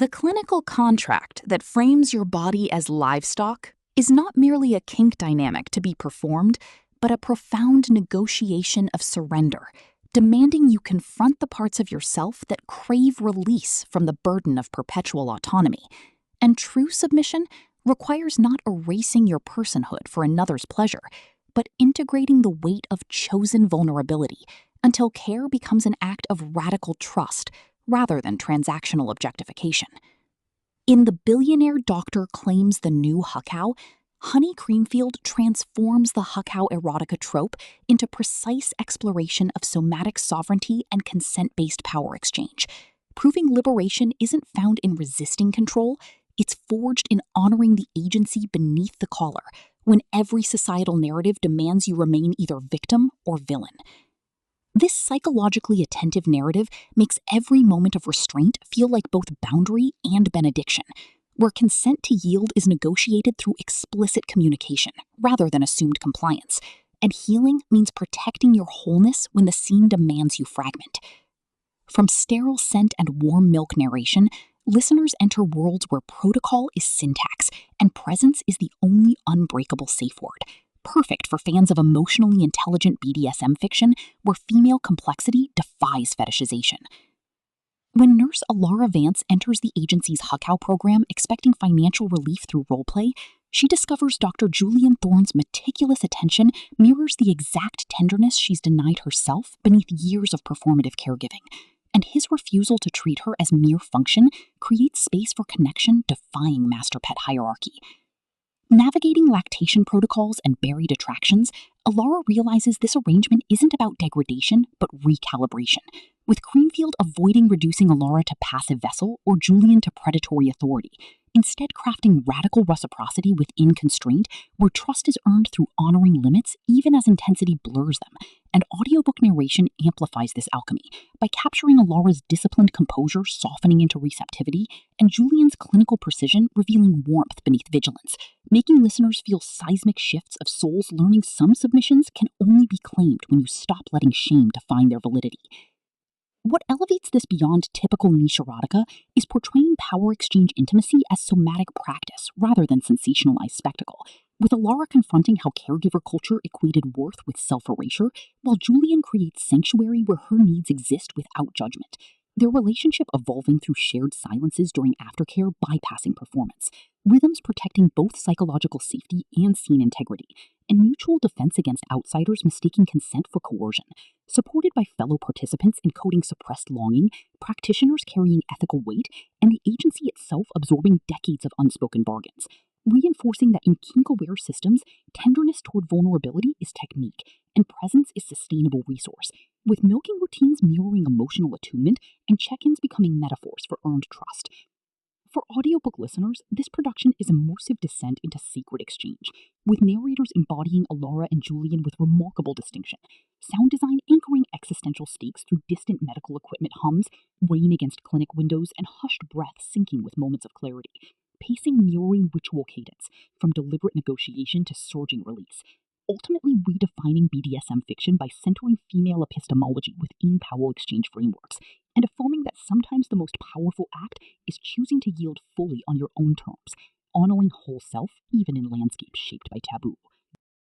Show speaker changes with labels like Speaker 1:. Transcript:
Speaker 1: The clinical contract that frames your body as livestock is not merely a kink dynamic to be performed, but a profound negotiation of surrender, demanding you confront the parts of yourself that crave release from the burden of perpetual autonomy. And true submission requires not erasing your personhood for another's pleasure, but integrating the weight of chosen vulnerability until care becomes an act of radical trust rather than transactional objectification. In The Billionaire Doctor Claims the New Hucow, Honey Creamfield transforms the Hucow erotica trope into precise exploration of somatic sovereignty and consent-based power exchange, proving liberation isn't found in resisting control, it's forged in honoring the agency beneath the collar, when every societal narrative demands you remain either victim or villain. This psychologically attentive narrative makes every moment of restraint feel like both boundary and benediction, where consent to yield is negotiated through explicit communication rather than assumed compliance, and healing means protecting your wholeness when the scene demands you fragment. From sterile scent and warm milk narration, listeners enter worlds where protocol is syntax and presence is the only unbreakable safe word, perfect for fans of emotionally intelligent BDSM fiction where female complexity defies fetishization. When nurse Alara Vance enters the agency's Hucow program expecting financial relief through roleplay, she discovers Dr. Julian Thorne's meticulous attention mirrors the exact tenderness she's denied herself beneath years of performative caregiving, and his refusal to treat her as mere function creates space for connection defying master-pet hierarchy. Navigating lactation protocols and buried attractions, Alara realizes this arrangement isn't about degradation, but recalibration, with Creamfield avoiding reducing Alara to passive vessel or Julian to predatory authority, instead crafting radical reciprocity within constraint where trust is earned through honoring limits even as intensity blurs them, and audiobook narration amplifies this alchemy by capturing Alara's disciplined composure softening into receptivity and Julian's clinical precision revealing warmth beneath vigilance, making listeners feel seismic shifts of souls learning some submissions can only be claimed when you stop letting shame define their validity. What elevates this beyond typical niche erotica is portraying power exchange intimacy as somatic practice rather than sensationalized spectacle, with Alara confronting how caregiver culture equated worth with self-erasure, while Julian creates sanctuary where her needs exist without judgment, their relationship evolving through shared silences during aftercare bypassing performance, rhythms protecting both psychological safety and scene integrity, and mutual defense against outsiders mistaking consent for coercion, supported by fellow participants encoding suppressed longing, practitioners carrying ethical weight, and the agency itself absorbing decades of unspoken bargains, reinforcing that in kink-aware systems, tenderness toward vulnerability is technique, and presence is sustainable resource, with milking routines mirroring emotional attunement and check-ins becoming metaphors for earned trust. For audiobook listeners, this production is immersive descent into sacred exchange, with narrators embodying Alara and Julian with remarkable distinction, sound design anchoring existential stakes through distant medical equipment hums, rain against clinic windows, and hushed breath syncing with moments of clarity, pacing mirroring ritual cadence, from deliberate negotiation to surging release, ultimately redefining BDSM fiction by centering female epistemology within power exchange frameworks, and affirming that sometimes the most powerful act is choosing to yield fully on your own terms, honoring whole self even in landscapes shaped by taboo.